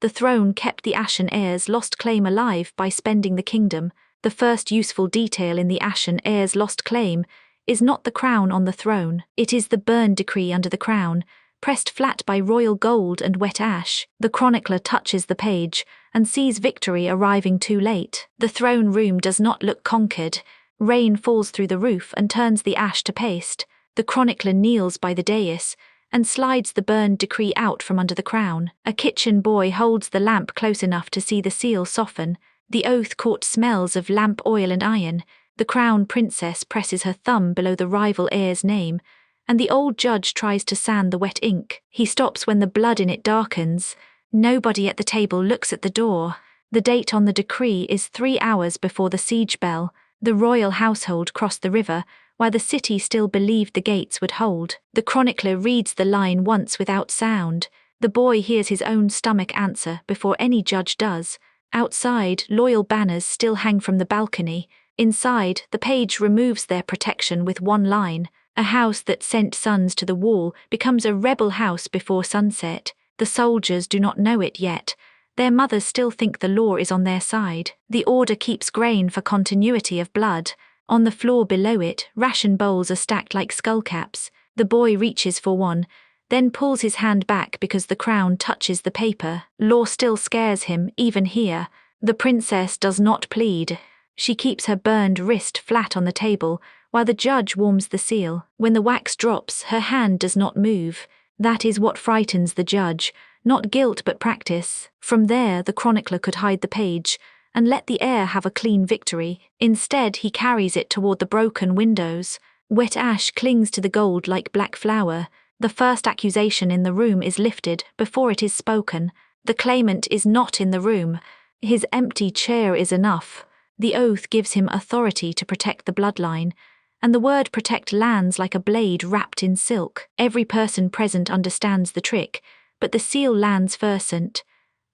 The throne kept the Ashen heir's lost claim alive by spending the kingdom. The first useful detail in the Ashen heir's lost claim is not the crown on the throne, it is the burn decree under the crown, pressed flat by royal gold and wet ash. The chronicler touches the page and sees victory arriving too late. The throne room does not look conquered. Rain falls through the roof and turns the ash to paste. The chronicler kneels by the dais and slides the burned decree out from under the crown. A kitchen boy holds the lamp close enough to see the seal soften. The oath court smells of lamp oil and iron. The crown princess presses her thumb below the rival heir's name, and the old judge tries to sand the wet ink. He stops when the blood in it darkens. Nobody at the table looks at the door. The date on the decree is 3 hours before the siege bell. The royal household crossed the river, while the city still believed the gates would hold. The chronicler reads the line once without sound. The boy hears his own stomach answer before any judge does. Outside, loyal banners still hang from the balcony. Inside, the page removes their protection with one line. A house that sent sons to the wall becomes a rebel house before sunset. The soldiers do not know it yet. Their mothers still think the law is on their side. The order keeps grain for continuity of blood. On the floor below it, ration bowls are stacked like skullcaps. The boy reaches for one, then pulls his hand back because the crown touches the paper. Law still scares him, even here. The princess does not plead. She keeps her burned wrist flat on the table, while the judge warms the seal. When the wax drops, her hand does not move. That is what frightens the judge, not guilt but practice. From there, the chronicler could hide the page and let the heir have a clean victory. Instead, he carries it toward the broken windows. Wet ash clings to the gold like black flour. The first accusation in the room is lifted before it is spoken. The claimant is not in the room. His empty chair is enough. The oath gives him authority to protect the bloodline, and the word protect lands like a blade wrapped in silk. Every person present understands the trick, but the seal lands versant.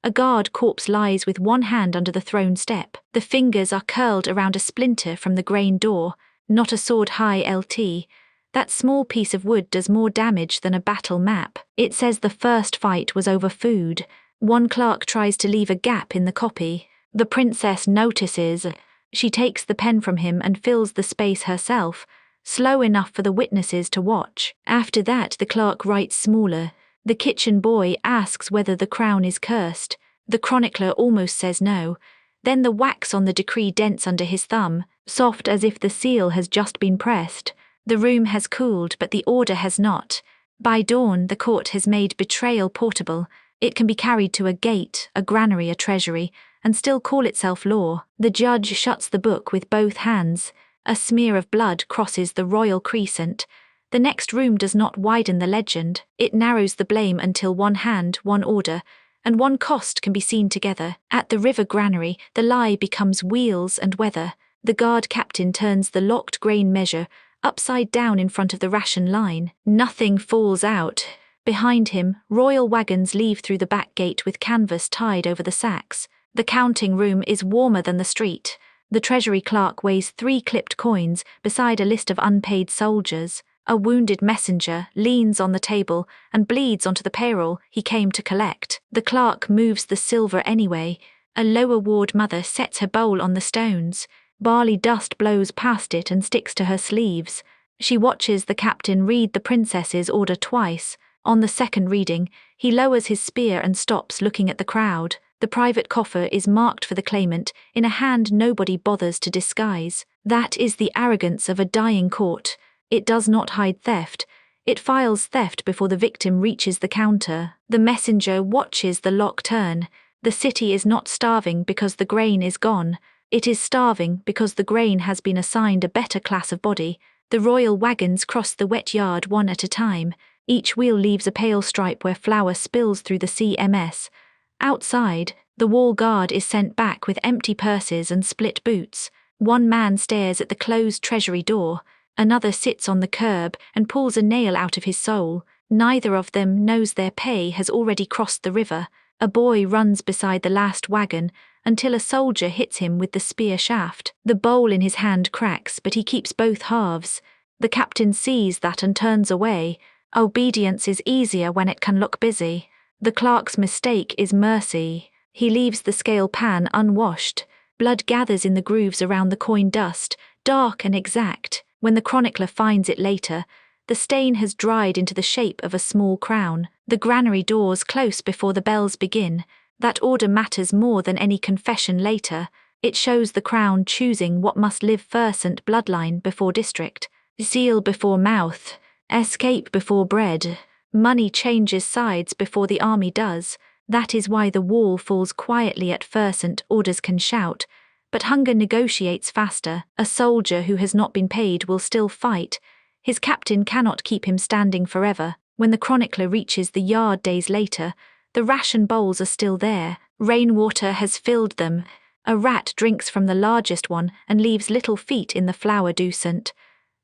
A guard corpse lies with one hand under the throne step. The fingers are curled around a splinter from the grain door, not a sword-high LT. That small piece of wood does more damage than a battle map. It says the first fight was over food. One clerk tries to leave a gap in the copy. The princess notices. She takes the pen from him and fills the space herself, slow enough for the witnesses to watch. After that, the clerk writes smaller. The kitchen boy asks whether the crown is cursed. The chronicler almost says no. Then the wax on the decree dents under his thumb, soft as if the seal has just been pressed. The room has cooled, but the order has not. By dawn, the court has made betrayal portable. It can be carried to a gate, a granary, a treasury, and still call itself law. The judge shuts the book with both hands. A smear of blood crosses the royal crescent. The next room does not widen the legend. It narrows the blame until one hand, one order, and one cost can be seen together. At the river granary, the lie becomes wheels and weather. The guard captain turns the locked grain measure upside down in front of the ration line. Nothing falls out. Behind him, royal wagons leave through the back gate with canvas tied over the sacks. The counting room is warmer than the street. The treasury clerk weighs 3 clipped coins beside a list of unpaid soldiers. A wounded messenger leans on the table and bleeds onto the payroll he came to collect. The clerk moves the silver anyway. A lower ward mother sets her bowl on the stones. Barley dust blows past it and sticks to her sleeves. She watches the captain read the princess's order twice. On the second reading, he lowers his spear and stops looking at the crowd. The private coffer is marked for the claimant in a hand nobody bothers to disguise. That is the arrogance of a dying court. It does not hide theft. It files theft before the victim reaches the counter. The messenger watches the lock turn. The city is not starving because the grain is gone. It is starving because the grain has been assigned a better class of body. The royal wagons cross the wet yard one at a time. Each wheel leaves a pale stripe where flour spills through the CMS. Outside, the wall guard is sent back with empty purses and split boots. One man stares at the closed treasury door. Another sits on the curb and pulls a nail out of his soul. Neither of them knows their pay has already crossed the river. A boy runs beside the last wagon until a soldier hits him with the spear shaft. The bowl in his hand cracks, but he keeps both halves. The captain sees that and turns away. Obedience is easier when it can look busy. The clerk's mistake is mercy. He leaves the scale pan unwashed. Blood gathers in the grooves around the coin dust, dark and exact. When the chronicler finds it later, the stain has dried into the shape of a small crown. The granary doors close before the bells begin. That order matters more than any confession later. It shows the crown choosing what must live first, bloodline before district, seal before mouth, escape before bread. Money changes sides before the army does. That is why the wall falls quietly at first and orders can shout. But hunger negotiates faster. A soldier who has not been paid will still fight. His captain cannot keep him standing forever. When the chronicler reaches the yard days later, the ration bowls are still there. Rainwater has filled them. A rat drinks from the largest one and leaves little feet in the flour decent.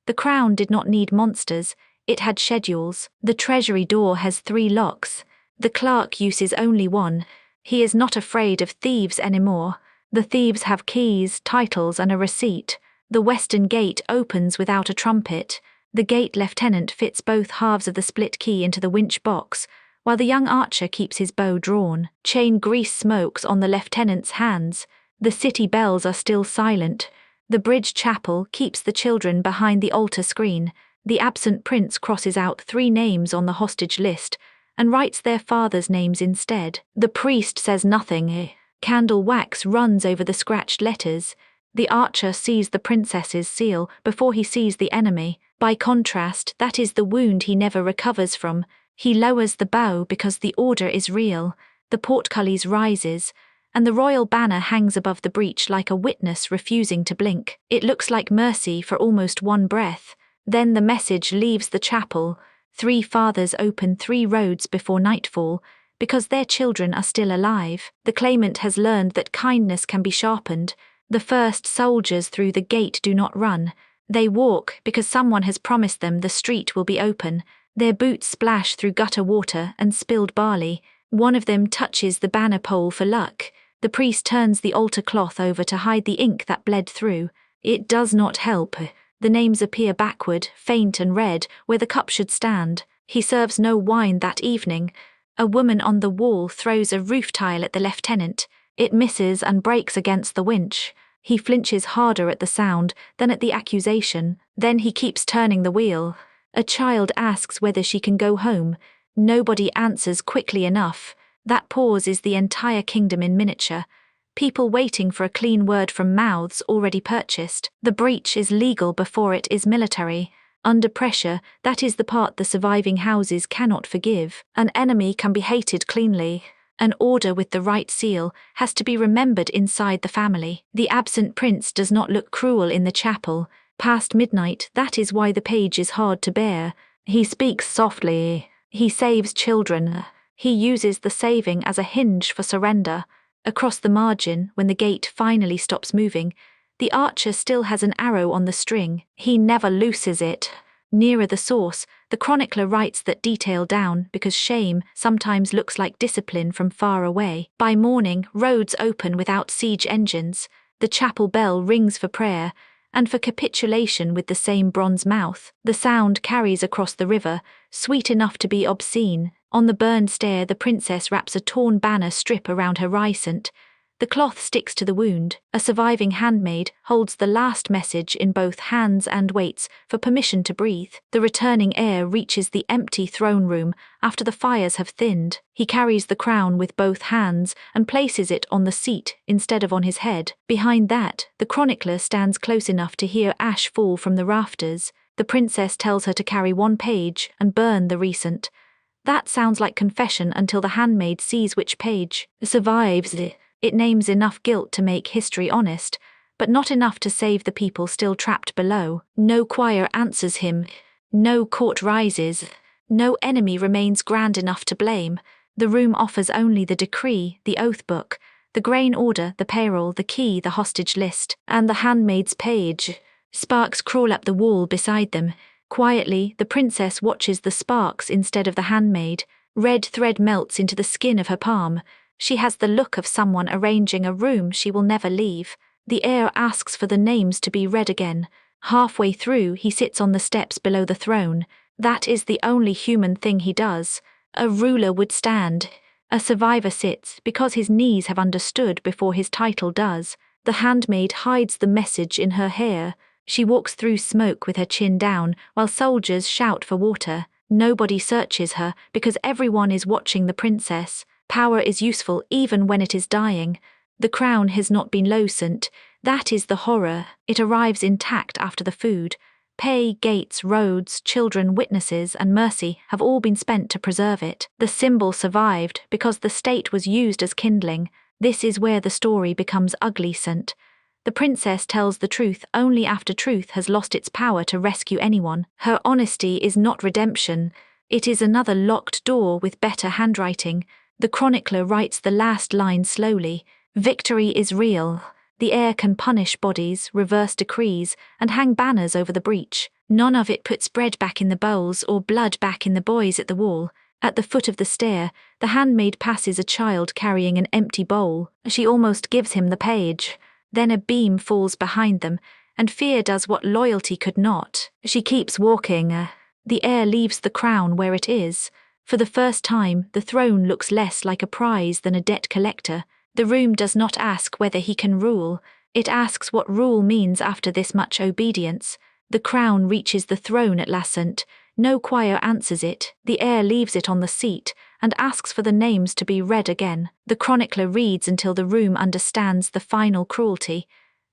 The crown did not need monsters. It had schedules. The treasury door has 3 locks. The clerk uses only one. He is not afraid of thieves anymore. The thieves have keys, titles, and a receipt. The western gate opens without a trumpet. The gate lieutenant fits both halves of the split key into the winch box, while the young archer keeps his bow drawn. Chain grease smokes on the lieutenant's hands. The city bells are still silent. The bridge chapel keeps the children behind the altar screen. The absent prince crosses out 3 names on the hostage list and writes their fathers' names instead. The priest says nothing. Candle wax runs over the scratched letters. The archer sees the princess's seal before he sees the enemy. By contrast, that is the wound he never recovers from. He lowers the bow because the order is real. The portcullis rises, and the royal banner hangs above the breach like a witness refusing to blink. It looks like mercy for almost one breath. Then the message leaves the chapel. 3 fathers open 3 roads before nightfall, because their children are still alive. The claimant has learned that kindness can be sharpened. The first soldiers through the gate do not run. They walk because someone has promised them the street will be open. Their boots splash through gutter water and spilled barley. One of them touches the banner pole for luck. The priest turns the altar cloth over to hide the ink that bled through. It does not help. The names appear backward, faint and red, where the cup should stand. He serves no wine that evening. A woman on the wall throws a roof tile at the lieutenant. It misses and breaks against the winch. He flinches harder at the sound than at the accusation. Then he keeps turning the wheel. A child asks whether she can go home. Nobody answers quickly enough. That pause is the entire kingdom in miniature. People waiting for a clean word from mouths already purchased. The breach is legal before it is military. Under pressure, that is the part the surviving houses cannot forgive. An enemy can be hated cleanly. An order with the right seal has to be remembered inside the family. The absent prince does not look cruel in the chapel. Past midnight, that is why the page is hard to bear. He speaks softly. He saves children. He uses the saving as a hinge for surrender. Across the margin, when the gate finally stops moving, the archer still has an arrow on the string. He never looses it. Nearer the source, the chronicler writes that detail down because shame sometimes looks like discipline from far away. By morning, roads open without siege engines. The chapel bell rings for prayer, and for capitulation with the same bronze mouth. The sound carries across the river, sweet enough to be obscene. On the burned stair, the princess wraps a torn banner strip around her ricent. The cloth sticks to the wound. A surviving handmaid holds the last message in both hands and waits for permission to breathe. The returning heir reaches the empty throne room after the fires have thinned. He carries the crown with both hands and places it on the seat instead of on his head. Behind that, the chronicler stands close enough to hear ash fall from the rafters. The princess tells her to carry 1 page and burn the recent. That sounds like confession until the handmaid sees which page survives. It names enough guilt to make history honest, but not enough to save the people still trapped below. No choir answers him. No court rises. No enemy remains grand enough to blame. The room offers only the decree, the oath book, the grain order, the payroll, the key, the hostage list, and the handmaid's page. Sparks crawl up the wall beside them. Quietly, the princess watches the sparks instead of the handmaid. Red thread melts into the skin of her palm. She has the look of someone arranging a room she will never leave. The heir asks for the names to be read again. Halfway through, he sits on the steps below the throne. That is the only human thing he does. A ruler would stand. A survivor sits because his knees have understood before his title does. The handmaid hides the message in her hair. She walks through smoke with her chin down while soldiers shout for water. Nobody searches her because everyone is watching the princess. Power is useful even when it is dying. The crown has not been loosened. That is the horror. It arrives intact after the food. Pay, gates, roads, children, witnesses, and mercy have all been spent to preserve it. The symbol survived because the state was used as kindling. This is where the story becomes ugly. The princess tells the truth only after truth has lost its power to rescue anyone. Her honesty is not redemption. It is another locked door with better handwriting. The chronicler writes the last line slowly. Victory is real. The heir can punish bodies, reverse decrees, and hang banners over the breach. None of it puts bread back in the bowls or blood back in the boys at the wall. At the foot of the stair, the handmaid passes a child carrying an empty bowl. She almost gives him the page. Then a beam falls behind them, and fear does what loyalty could not. She keeps walking. The heir leaves the crown where it is. For the first time, the throne looks less like a prize than a debt collector. The room does not ask whether he can rule. It asks what rule means after this much obedience. The crown reaches the throne at last. No choir answers it. The heir leaves it on the seat and asks for the names to be read again. The chronicler reads until the room understands the final cruelty.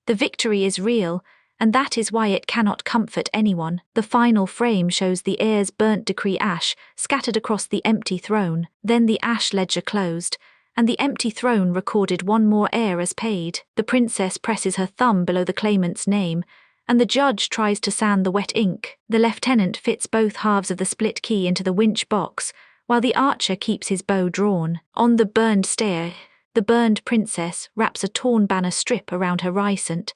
The victory is real, and that is why it cannot comfort anyone. The final frame shows the heir's burnt decree ash scattered across the empty throne. Then the ash ledger closed, and the empty throne recorded one more heir as paid. The princess presses her thumb below the claimant's name, and the judge tries to sand the wet ink. The lieutenant fits both halves of the split key into the winch box, while the archer keeps his bow drawn. On the burned stair, the burned princess wraps a torn banner strip around her ricent.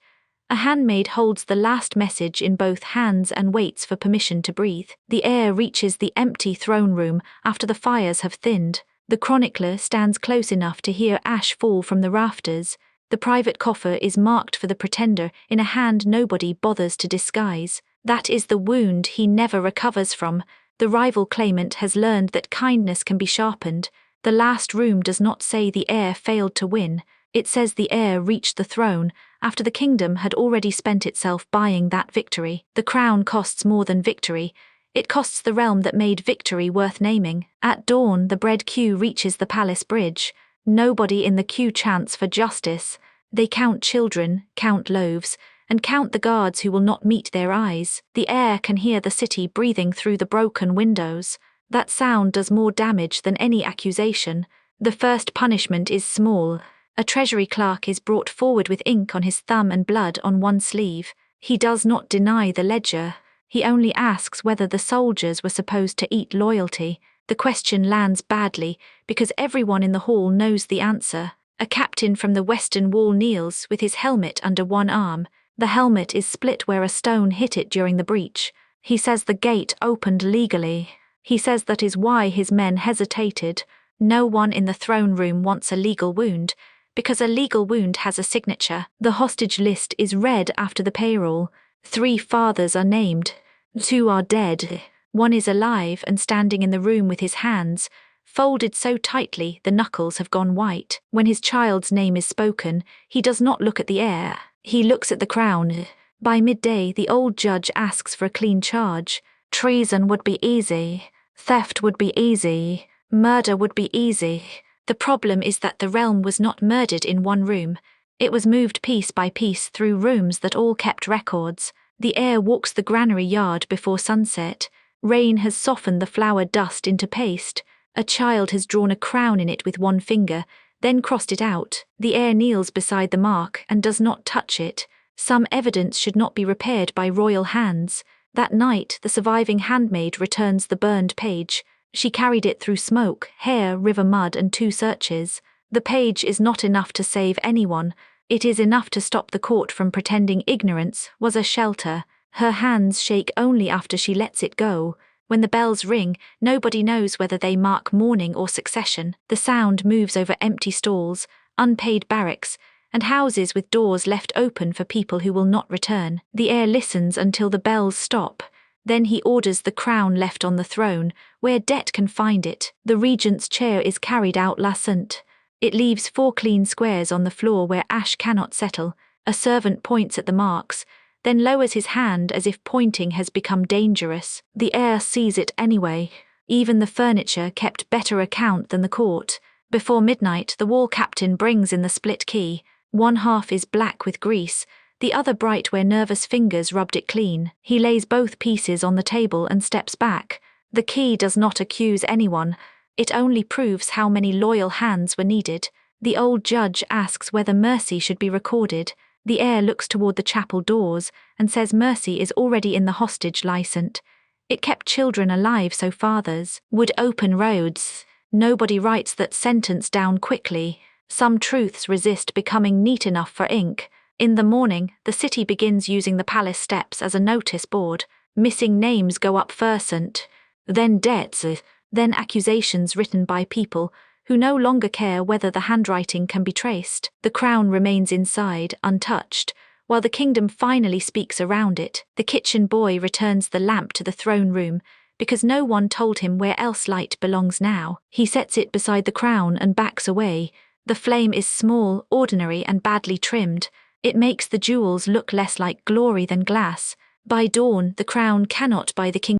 A handmaid holds the last message in both hands and waits for permission to breathe. The heir reaches the empty throne room after the fires have thinned. The chronicler stands close enough to hear ash fall from the rafters. The private coffer is marked for the pretender in a hand nobody bothers to disguise. That is the wound he never recovers from. The rival claimant has learned that kindness can be sharpened. The last room does not say the heir failed to win. It says the heir reached the throne after the kingdom had already spent itself buying that victory. The crown costs more than victory. It costs the realm that made victory worth naming. At dawn, the bread queue reaches the palace bridge. Nobody in the queue chants for justice. They count children, count loaves, and count the guards who will not meet their eyes. The heir can hear the city breathing through the broken windows. That sound does more damage than any accusation. The first punishment is small. A treasury clerk is brought forward with ink on his thumb and blood on one sleeve. He does not deny the ledger. He only asks whether the soldiers were supposed to eat loyalty. The question lands badly because everyone in the hall knows the answer. A captain from the western wall kneels with his helmet under one arm. The helmet is split where a stone hit it during the breach. He says the gate opened legally. He says that is why his men hesitated. No one in the throne room wants a legal wound, because a legal wound has a signature. The hostage list is read after the payroll. 3 fathers are named. 2 are dead. 1 is alive and standing in the room with his hands folded so tightly the knuckles have gone white. When his child's name is spoken, he does not look at the heir. He looks at the crown. By midday, the old judge asks for a clean charge. Treason would be easy. Theft would be easy. Murder would be easy. The problem is that the realm was not murdered in one room. It was moved piece by piece through rooms that all kept records. The heir walks the granary yard before sunset. Rain has softened the flour dust into paste. A child has drawn a crown in it with one finger, then crossed it out. The heir kneels beside the mark and does not touch it. Some evidence should not be repaired by royal hands. That night, the surviving handmaid returns the burned page. She carried it through smoke, hair, river mud, and 2 searches. The page is not enough to save anyone. It is enough to stop the court from pretending ignorance was a shelter. Her hands shake only after she lets it go. When the bells ring, nobody knows whether they mark mourning or succession. The sound moves over empty stalls, unpaid barracks, and houses with doors left open for people who will not return. The heir listens until the bells stop. Then he orders the crown left on the throne, where debt can find it. The regent's chair is carried out lasant. It leaves 4 clean squares on the floor where ash cannot settle. A servant points at the marks, then lowers his hand as if pointing has become dangerous. The heir sees it anyway. Even the furniture kept better account than the court. Before midnight, the wall captain brings in the split key. One half is black with grease, the other bright where nervous fingers rubbed it clean. He lays both pieces on the table and steps back. The key does not accuse anyone. It only proves how many loyal hands were needed. The old judge asks whether mercy should be recorded. The heir looks toward the chapel doors and says mercy is already in the hostage licence. It kept children alive so fathers would open roads. Nobody writes that sentence down quickly. Some truths resist becoming neat enough for ink. In the morning, the city begins using the palace steps as a notice board. Missing names go up first, then debts, then accusations written by people who no longer care whether the handwriting can be traced. The crown remains inside, untouched, while the kingdom finally speaks around it. The kitchen boy returns the lamp to the throne room, because no one told him where else light belongs now. He sets it beside the crown and backs away. The flame is small, ordinary, and badly trimmed. It makes the jewels look less like glory than glass. By dawn, the crown cannot buy the king.